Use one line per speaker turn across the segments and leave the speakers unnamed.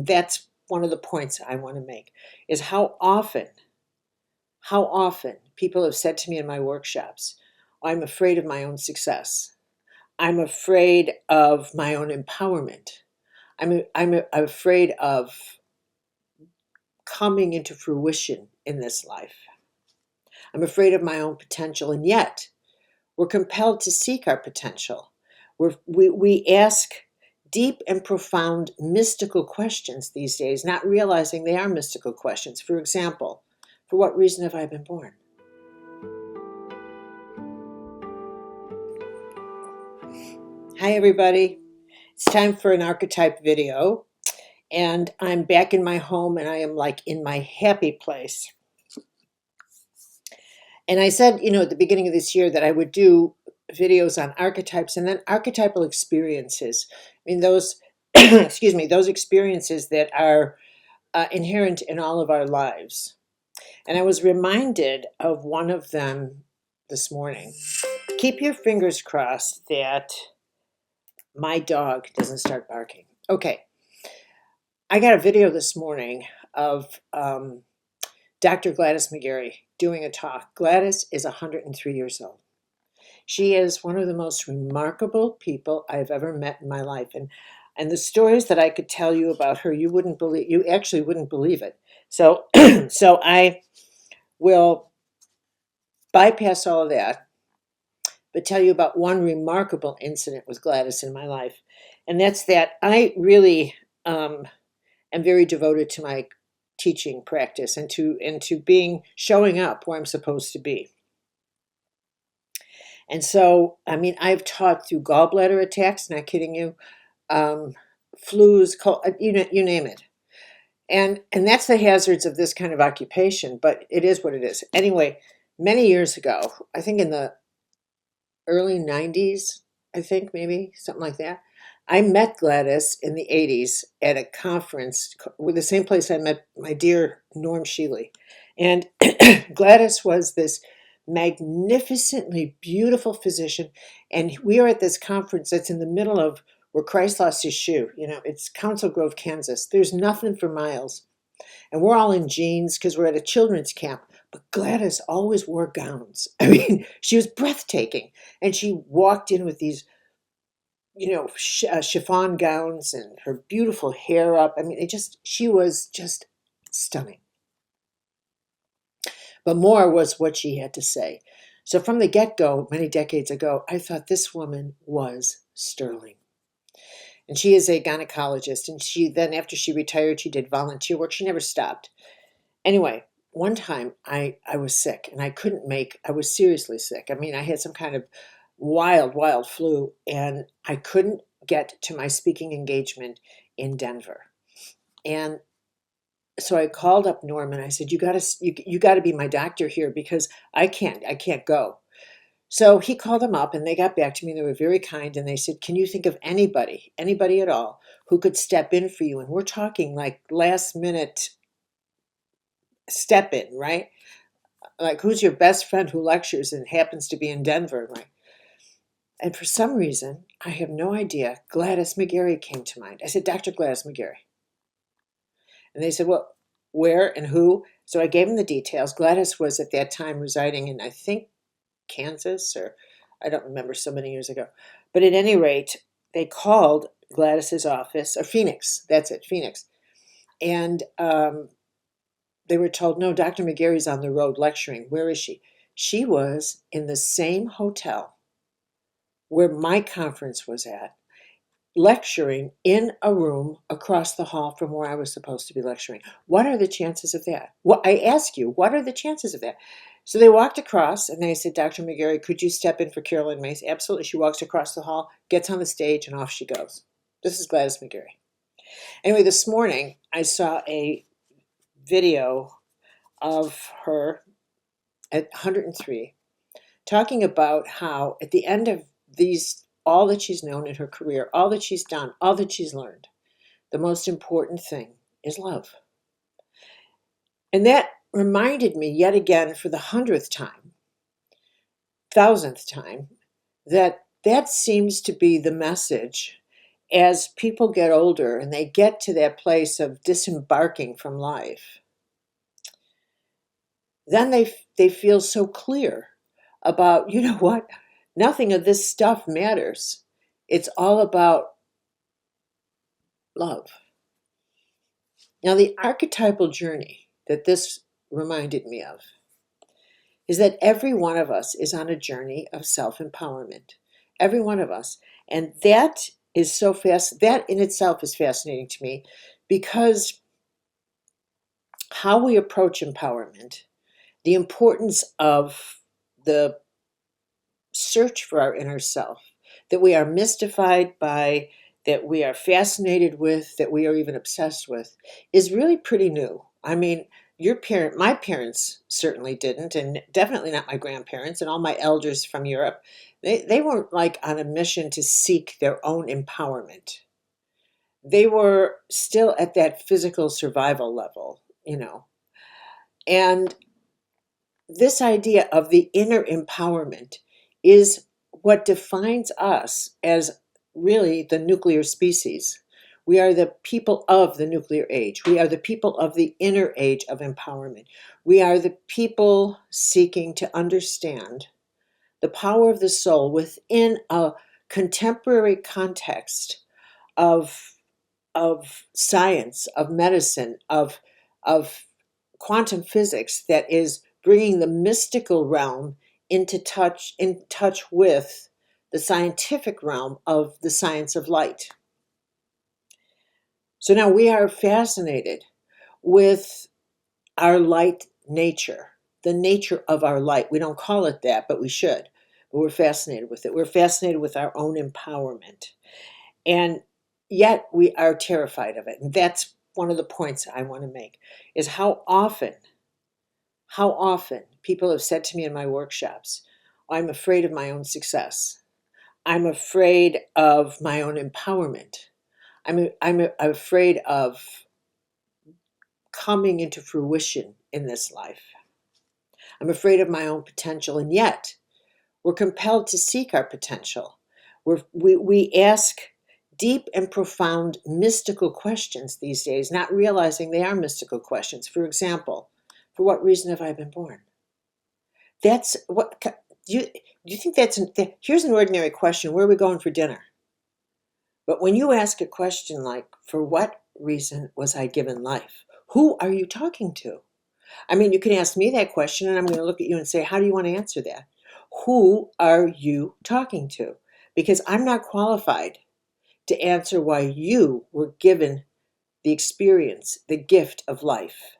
That's one of the points I want to make, is how often people have said to me in my workshops, I'm afraid of my own success. I'm afraid of my own empowerment. I'm afraid of coming into fruition in this life. I'm afraid of my own potential, and yet we're compelled to seek our potential. We ask deep and profound mystical questions these days, not realizing they are mystical questions. For example, for what reason have I been born? Hi, everybody. It's time for an archetype video, and I'm back in my home, and I am like in my happy place. And I said, at the beginning of this year that I would do videos on archetypes and then archetypal experiences. I mean, those, excuse me, those experiences that are inherent in all of our lives. And I was reminded of one of them this morning. Keep your fingers crossed that my dog doesn't start barking. Okay. I got a video this morning of Dr. Gladys McGary doing a talk. Gladys is 103 years old. She is one of the most remarkable people I've ever met in my life. And the stories that I could tell you about her, you actually wouldn't believe it. So, so I will bypass all of that, but tell you about one remarkable incident with Gladys in my life. And that's that I really am very devoted to my teaching practice and to showing up where I'm supposed to be. And so, I mean, I've taught through gallbladder attacks, not kidding you, flus, you name it. And that's the hazards of this kind of occupation, but it is what it is. Anyway, many years ago, I think in the early 90s, I think maybe, something like that, I met Gladys in the 80s at a conference with the same place I met my dear Norm Shealy. And Gladys was this magnificently beautiful physician. And we are at this conference that's in the middle of where Christ lost his shoe. It's Council Grove, Kansas. There's nothing for miles. And we're all in jeans because we're at a children's camp. But Gladys always wore gowns. I mean, she was breathtaking. And she walked in with these chiffon gowns and her beautiful hair up. I mean, she was just stunning. But more was what she had to say. So from the get-go, many decades ago, I thought this woman was sterling. And she is a gynecologist. And then after she retired, she did volunteer work. She never stopped. Anyway, one time I was sick and I was seriously sick. I mean, I had some kind of wild flu, and I couldn't get to my speaking engagement in Denver. And so I called up Norm and I said, you gotta be my doctor here because I can't go. So he called them up and they got back to me. They were very kind and they said, can you think of anybody at all who could step in for you? And we're talking like last minute step in, right? Like, who's your best friend who lectures and happens to be in Denver, right? And for some reason, I have no idea, Gladys McGary came to mind. I said, Dr. Gladys McGary. And they said, well, where and who? So I gave them the details. Gladys was at that time residing in, I think, Kansas, or I don't remember, so many years ago. But at any rate, they called Gladys's office, or Phoenix, that's it, Phoenix. And they were told, no, Dr. McGary's on the road lecturing. Where is she? She was in the same hotel where my conference was at, lecturing in a room across the hall from where I was supposed to be lecturing. What are the chances of that? Well, I ask you, what are the chances of that? So they walked across and they said, Dr. McGary, could you step in for Carolyn Myss? Absolutely. She walks across the hall, gets on the stage, and off she goes. This is Gladys McGary. Anyway, this morning I saw a video of her at 103 talking about how at the end of all that she's known in her career, all that she's done, all that she's learned, the most important thing is love. And that reminded me yet again for the 100th time, 1000th time, that seems to be the message as people get older and they get to that place of disembarking from life, then they feel so clear about, you know what, nothing of this stuff matters. It's all about love. Now, the archetypal journey that this reminded me of is that every one of us is on a journey of self-empowerment. Every one of us. And that is so fast. That in itself is fascinating to me, because how we approach empowerment, the importance of the search for our inner self, that we are mystified by, that we are fascinated with, that we are even obsessed with, is really pretty new. I mean, my parents certainly didn't, and definitely not my grandparents and all my elders from Europe. They weren't like on a mission to seek their own empowerment. They were still at that physical survival level, you know. And this idea of the inner empowerment is what defines us as really the nuclear species. We are the people of the nuclear age. We are the people of the inner age of empowerment. We are the people seeking to understand the power of the soul within a contemporary context of, of science, of medicine, of quantum physics that is bringing the mystical realm in touch with the scientific realm of the science of light. So now we are fascinated with our light nature, the nature of our light. We don't call it that, but we should. But we're fascinated with it. We're fascinated with our own empowerment. And yet we are terrified of it. And that's one of the points I want to make, is how often people have said to me in my workshops, I'm afraid of my own success. I'm afraid of my own empowerment. I'm afraid of coming into fruition in this life. I'm afraid of my own potential, and yet we're compelled to seek our potential. We ask deep and profound mystical questions these days, not realizing they are mystical questions. For example, for what reason have I been born? That's what do you think here's an ordinary question: where are we going for dinner? But when you ask a question like, for what reason was I given life? Who are you talking to? I mean, you can ask me that question and I'm going to look at you and say, how do you want to answer that? Who are you talking to? Because I'm not qualified to answer why you were given the experience, the gift of life.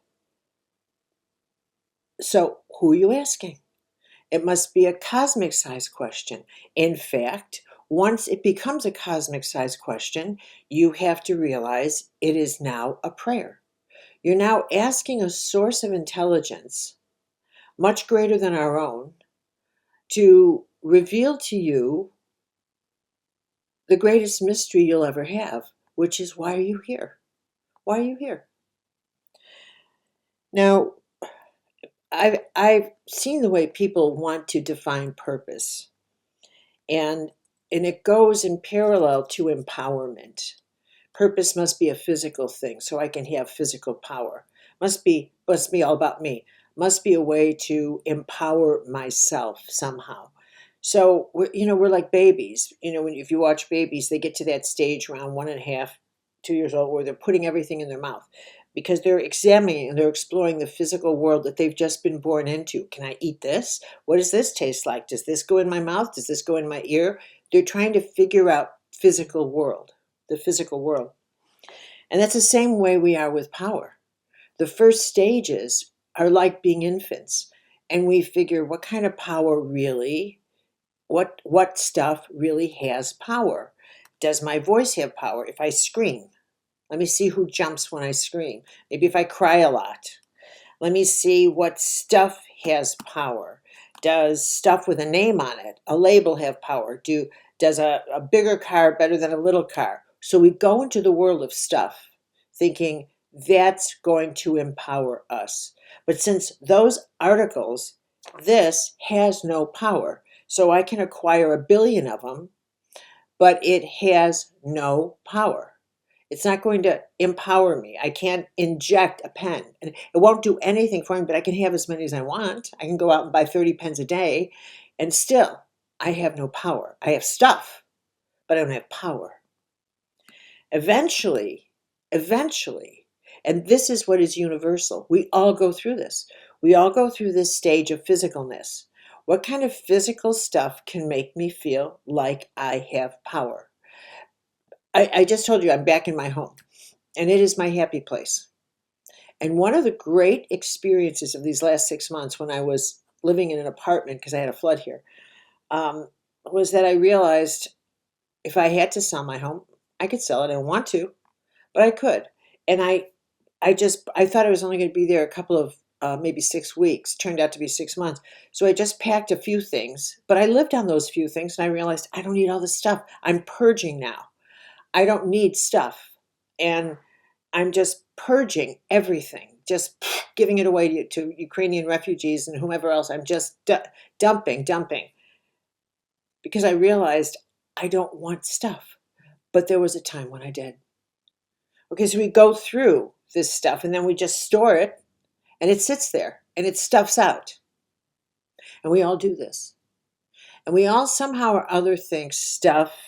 So who are you asking? It must be a cosmic size question. In fact, once it becomes a cosmic size question, you have to realize it is now a prayer. You're now asking a source of intelligence, much greater than our own, to reveal to you the greatest mystery you'll ever have, which is, why are you here? Why are you here? Now, I've seen the way people want to define purpose, and it goes in parallel to empowerment. Purpose must be a physical thing, so I can have physical power. Must be all about me. Must be a way to empower myself somehow. So we're like babies. If you watch babies, they get to that stage around 1.5, 2 years old, where they're putting everything in their mouth, because they're examining and they're exploring the physical world that they've just been born into. Can I eat this? What does this taste like? Does this go in my mouth? Does this go in my ear? They're trying to figure out the physical world. And that's the same way we are with power. The first stages are like being infants, and we figure what kind of power really, what stuff really has power. Does my voice have power? If I scream, let me see who jumps when I scream. Maybe if I cry a lot, let me see what stuff has power. Does stuff with a name on it, a label, have power? Does a bigger car better than a little car? So we go into the world of stuff thinking that's going to empower us. But since those articles, this has no power, so I can acquire 1 billion of them, but it has no power. It's not going to empower me. I can't inject a pen. And it won't do anything for me, but I can have as many as I want. I can go out and buy 30 pens a day, and still, I have no power. I have stuff, but I don't have power. Eventually, and this is what is universal. We all go through this. We all go through this stage of physicalness. What kind of physical stuff can make me feel like I have power? I just told you I'm back in my home, and it is my happy place. And one of the great experiences of these last 6 months when I was living in an apartment, because I had a flood here, was that I realized if I had to sell my home, I could sell it. I don't want to, but I could. And I thought I was only going to be there a couple of maybe 6 weeks. Turned out to be 6 months. So I just packed a few things, but I lived on those few things, and I realized I don't need all this stuff. I'm purging now. I don't need stuff, and I'm just purging everything, just giving it away to Ukrainian refugees and whomever else. I'm just dumping, because I realized I don't want stuff. But there was a time when I did. Okay, so we go through this stuff, and then we just store it, and it sits there, and it stuffs out. And we all do this. And we all somehow or other think stuff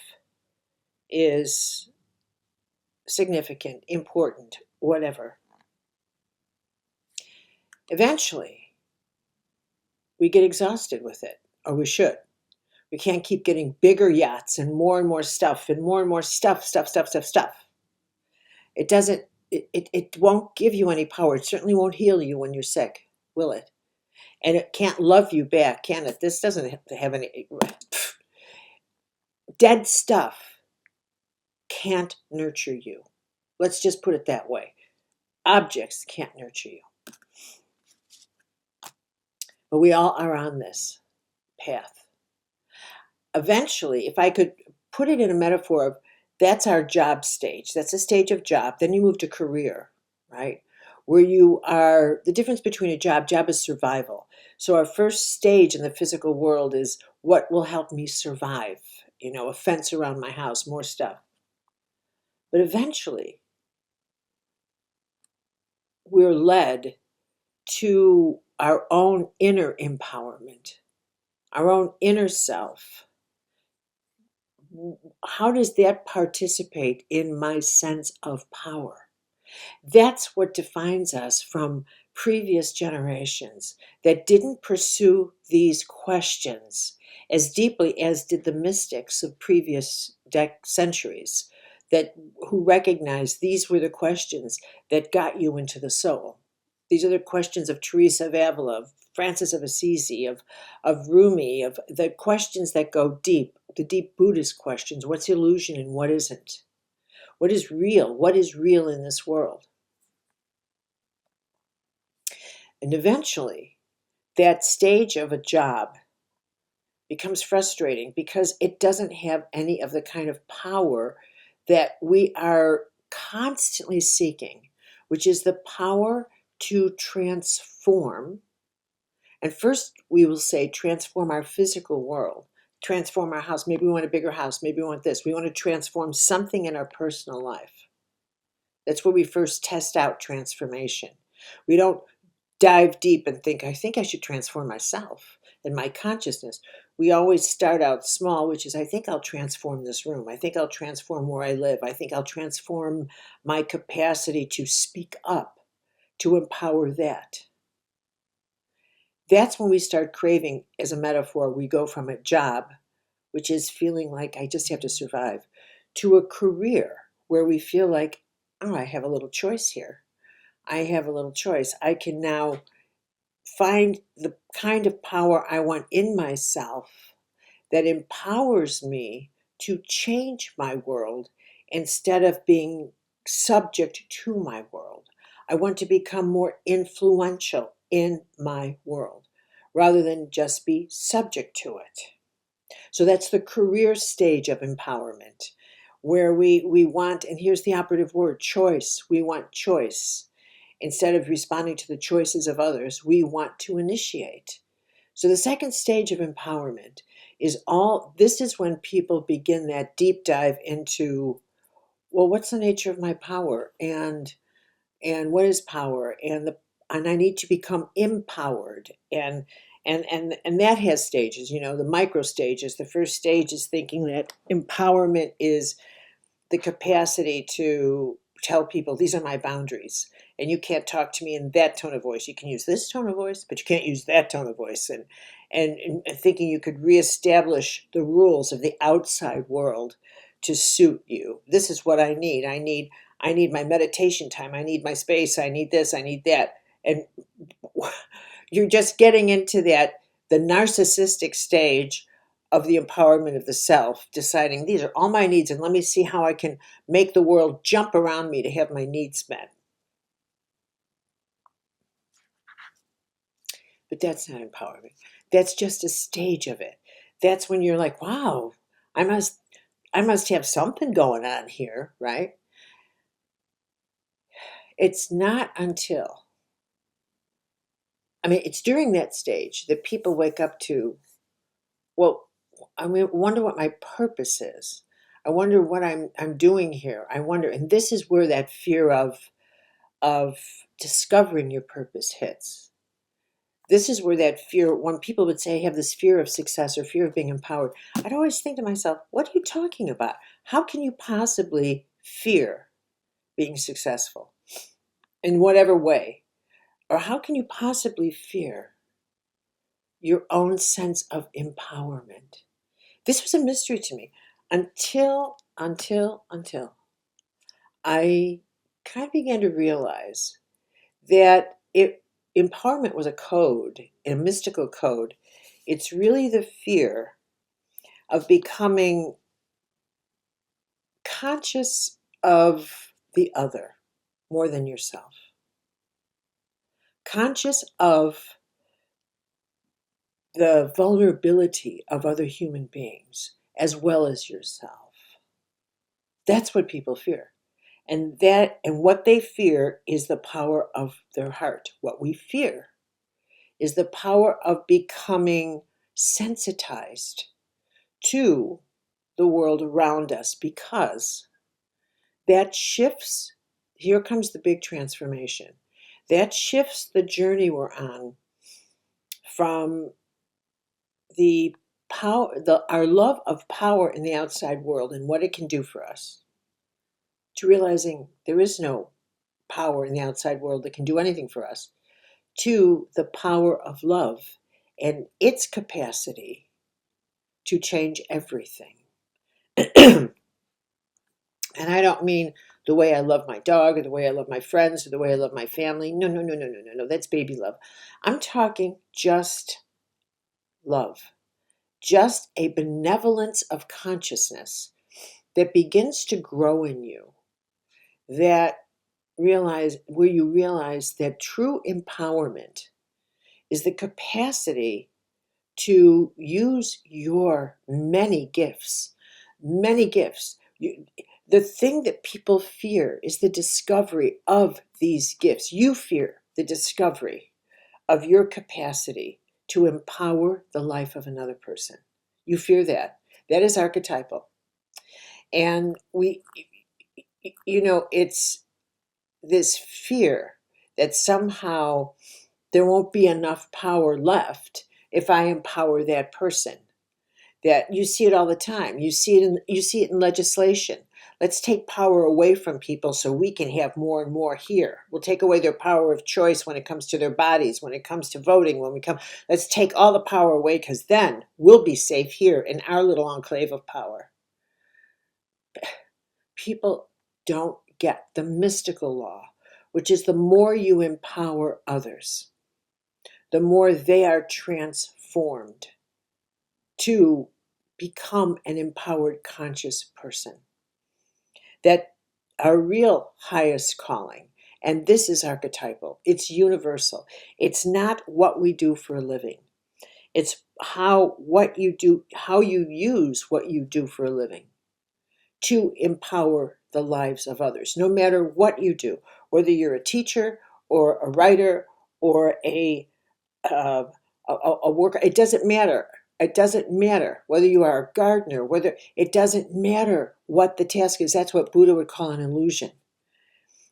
is significant, important, whatever. Eventually, we get exhausted with it, or we should. We can't keep getting bigger yachts and more stuff and more stuff. It doesn't, it won't give you any power. It certainly won't heal you when you're sick, will it? And it can't love you back, can it? This doesn't have any, dead stuff can't nurture you. Let's just put it that way. Objects can't nurture you. But we all are on this path. Eventually, if I could put it in a metaphor of that's our job stage, that's a stage of job, then you move to career, right? Where you are, the difference between a job is survival. So our first stage in the physical world is what will help me survive, a fence around my house, more stuff. But eventually, we're led to our own inner empowerment, our own inner self. How does that participate in my sense of power? That's what defines us from previous generations that didn't pursue these questions as deeply as did the mystics of previous centuries, who recognized these were the questions that got you into the soul. These are the questions of Teresa of Avila, of Francis of Assisi, of Rumi, of the questions that go deep, the deep Buddhist questions. What's illusion and what isn't? What is real? What is real in this world? And eventually, that stage of a job becomes frustrating because it doesn't have any of the kind of power that we are constantly seeking, which is the power to transform. And first, we will say transform our physical world, transform our house. Maybe we want a bigger house. Maybe we want this. We want to transform something in our personal life. That's where we first test out transformation. We don't dive deep and think I should transform myself and my consciousness. We always start out small, which is I think I'll transform this room. I think I'll transform where I live. I think I'll transform my capacity to speak up, to empower that. That's when we start craving, as a metaphor, we go from a job, which is feeling like I just have to survive, to a career where we feel like, oh, I have a little choice here. I have a little choice. I can now find the kind of power I want in myself that empowers me to change my world instead of being subject to my world. I want to become more influential in my world rather than just be subject to it. So that's the career stage of empowerment, where we want, and here's the operative word, choice. We want choice. Instead of responding to the choices of others, we want to initiate. So the second stage of empowerment this is when people begin that deep dive into, well, what's the nature of my power? And what is power? And I need to become empowered. And that has stages, the micro stages. The first stage is thinking that empowerment is the capacity to tell people, these are my boundaries, and you can't talk to me in that tone of voice. You can use this tone of voice, but you can't use that tone of voice. And thinking you could reestablish the rules of the outside world to suit you. This is what I need. I need my meditation time. I need my space. I need this. I need that. And you're just getting into the narcissistic stage of the empowerment of the self, deciding these are all my needs, and let me see how I can make the world jump around me to have my needs met. But that's not empowerment. That's just a stage of it. That's when you're like, wow, I must have something going on here, right? It's not until, it's during that stage that people wake up to, well, wonder what my purpose is. I wonder what I'm doing here. I wonder, and this is where that fear of discovering your purpose hits. This is where that fear, when people would say, I have this fear of success or fear of being empowered, I'd always think to myself, what are you talking about? How can you possibly fear being successful in whatever way? Or how can you possibly fear your own sense of empowerment? This was a mystery to me until I kind of began to realize that empowerment was a code, a mystical code. It's really the fear of becoming conscious of the other more than yourself, conscious of the vulnerability of other human beings as well as yourself. That's what people fear. And what they fear is the power of their heart. What we fear is the power of becoming sensitized to the world around us, because that shifts. Here comes the big transformation. That shifts the journey we're on from the power, our love of power in the outside world and what it can do for us, to realizing there is no power in the outside world that can do anything for us, to the power of love and its capacity to change everything. And I don't mean the way I love my dog or the way I love my friends or the way I love my family. No, no, no, no, no, no, no. That's baby love. I'm talking just love, just a benevolence of consciousness that begins to grow in you, where you realize that true empowerment is the capacity to use your many gifts, many gifts. The thing that people fear is the discovery of these gifts. You fear the discovery of your capacity to empower the life of another person. You fear that. That is archetypal. And it's this fear that somehow there won't be enough power left if I empower that person. That you see it all the time. You see it in legislation. Let's take power away from people so we can have more and more here. We'll take away their power of choice when it comes to their bodies, when it comes to voting, let's take all the power away, because then we'll be safe here in our little enclave of power. People don't get the mystical law, which is the more you empower others, the more they are transformed to become an empowered, conscious person. That our real highest calling, and this is archetypal, it's universal. It's not what we do for a living. It's how you use what you do for a living to empower the lives of others, no matter what you do, whether you're a teacher or a writer or a a worker. It doesn't matter. It doesn't matter whether you are a gardener, whether it doesn't matter what the task is. That's what Buddha would call an illusion.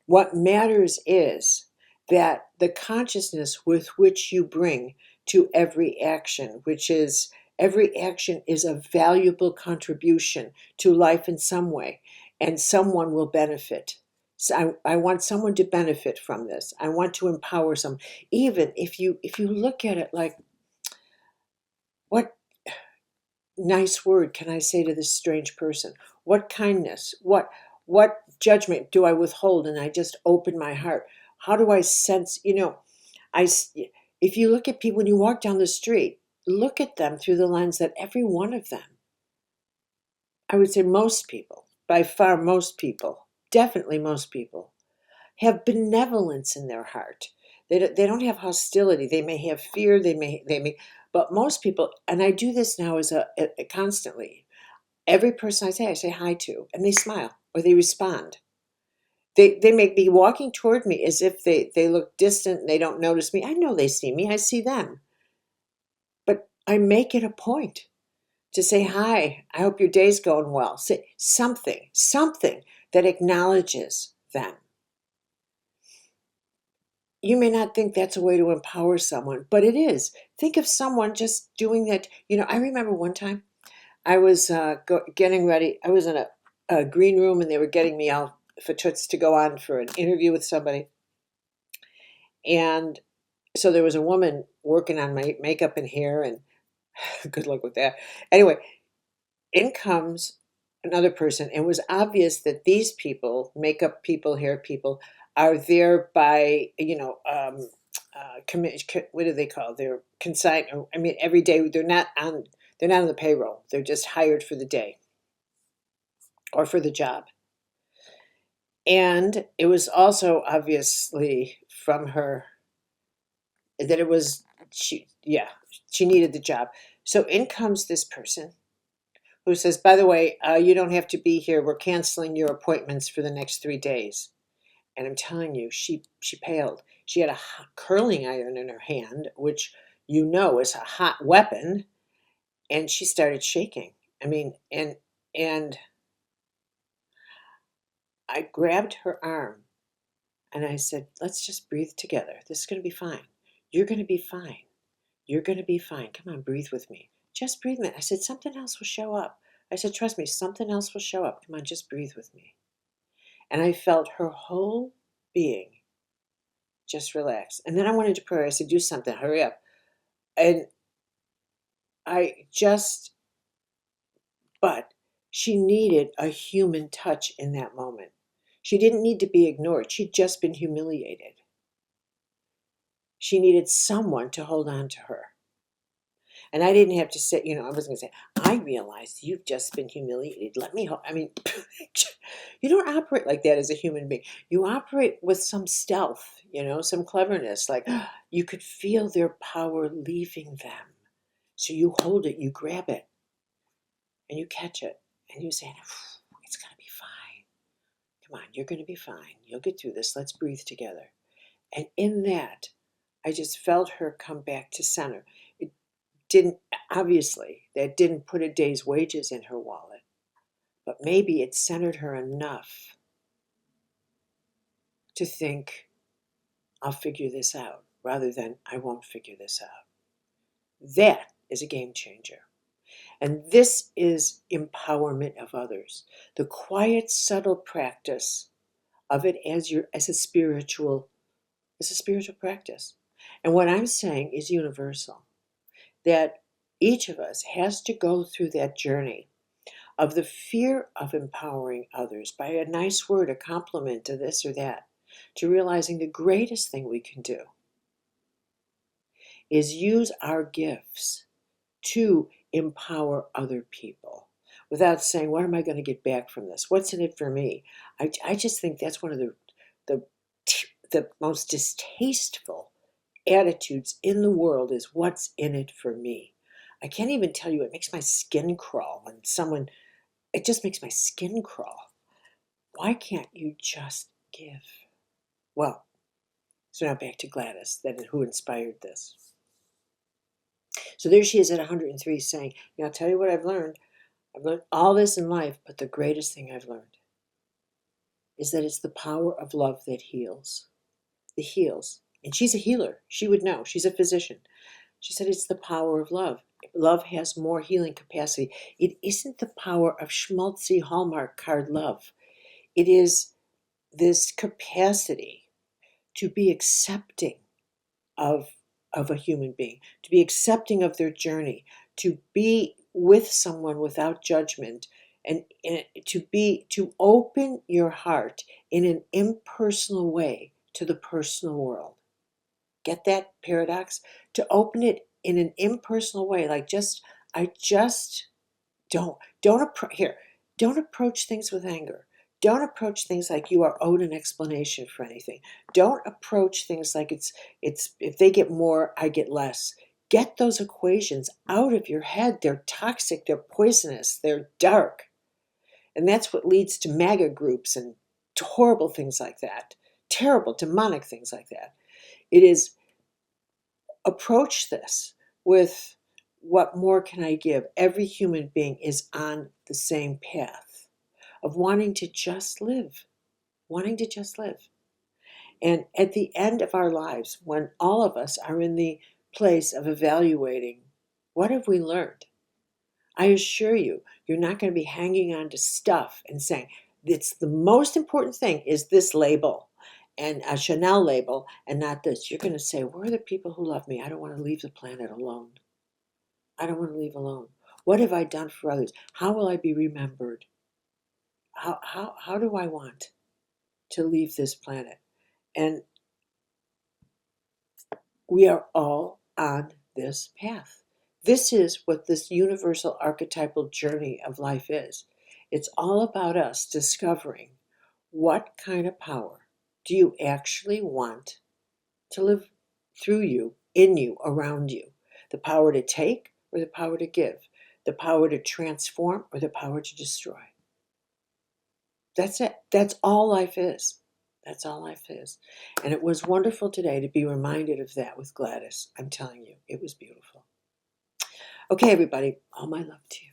What matters is that the consciousness with which you bring to every action, which is every action is a valuable contribution to life in some way, and someone will benefit. So I want someone to benefit from this. I want to empower some. Even if you look at it like, what nice word can I say to this strange person? What kindness? What judgment do I withhold? And I just open my heart. How do I sense? If you look at people when you walk down the street, look at them through the lens that every one of them, I would say most people, by far most people, definitely most people, have benevolence in their heart. They don't have hostility. They may have fear. But most people, and I do this now as a constantly. Every person I say hi to, and they smile or they respond. They may be walking toward me as if they look distant and they don't notice me. I know they see me. I see them. But I make it a point to say hi. I hope your day's going well. Say something that acknowledges them. You may not think that's a way to empower someone, but it is. Think of someone just doing that. I remember one time I was getting ready. I was in a green room and they were getting me out for toots to go on for an interview with somebody. And so there was a woman working on my makeup and hair, and good luck with that. Anyway, in comes another person. It was obvious that these people, makeup people, hair people, are there by, what do they call? They're consigned. I mean, every day they're not on the payroll. They're just hired for the day or for the job. And it was also obviously from her that it was she needed the job. So in comes this person who says, by the way, you don't have to be here. We're canceling your appointments for the next 3 days. And I'm telling you, she paled. She had a curling iron in her hand, which is a hot weapon, and she started shaking. I mean, and I grabbed her arm and I said, let's just breathe together. This is going to be fine. You're going to be fine. You're going to be fine. Come on, breathe with me. Just breathe. I said, something else will show up. I said, trust me, something else will show up. Come on, just breathe with me. And I felt her whole being just relax. And then I went into prayer. I said, do something, hurry up. And but she needed a human touch in that moment. She didn't need to be ignored. She'd just been humiliated. She needed someone to hold on to her. And I didn't have to say, I wasn't going to say, I realized you've just been humiliated. Let me help. I mean, you don't operate like that as a human being. You operate with some stealth, some cleverness. Like you could feel their power leaving them. So you hold it, you grab it, and you catch it. And you say, it's going to be fine. Come on, you're going to be fine. You'll get through this. Let's breathe together. And in that, I just felt her come back to center. That didn't put a day's wages in her wallet, but maybe it centered her enough to think, I'll figure this out, rather than I won't figure this out. That is a game changer. And this is empowerment of others. The quiet, subtle practice of it as a spiritual practice. And what I'm saying is universal. That each of us has to go through that journey of the fear of empowering others by a nice word, a compliment to this or that, to realizing the greatest thing we can do is use our gifts to empower other people without saying, what am I going to get back from this? What's in it for me? I just think that's one of the most distasteful attitudes in the world is what's in it for me. I can't even tell you, it makes my skin crawl when it just makes my skin crawl. Why can't you just give? Well, so now back to Gladys, who inspired this. So there she is at 103 saying, I'll tell you what I've learned. I've learned all this in life, but the greatest thing I've learned is that it's the power of love that heals. It heals. And she's a healer. She would know. She's a physician. She said it's the power of love. Love has more healing capacity. It isn't the power of schmaltzy Hallmark card love. It is this capacity to be accepting of a human being, to be accepting of their journey, to be with someone without judgment, and to open your heart in an impersonal way to the personal world. Get that paradox? To open it in an impersonal way, like I just don't approach things with anger. Don't approach things like you are owed an explanation for anything. Don't approach things like it's if they get more, I get less. Get those equations out of your head. They're toxic, they're poisonous, they're dark. And that's what leads to MAGA groups and horrible things like that. Terrible, demonic things like that. It is approach this with what more can I give? Every human being is on the same path of wanting to just live, wanting to just live. And at the end of our lives, when all of us are in the place of evaluating, what have we learned? I assure you, you're not going to be hanging on to stuff and saying, it's the most important thing is this label and a Chanel label and not this. You're going to say, where are the people who love me? I don't want to leave the planet alone. I don't want to leave alone. What have I done for others? How will I be remembered? How do I want to leave this planet? And we are all on this path. This is what this universal archetypal journey of life is. It's all about us discovering what kind of power do you actually want to live through you, in you, around you. The power to take or the power to give. The power to transform or the power to destroy. That's it. That's all life is. That's all life is. And it was wonderful today to be reminded of that with Gladys. I'm telling you, it was beautiful. Okay, everybody, all my love to you.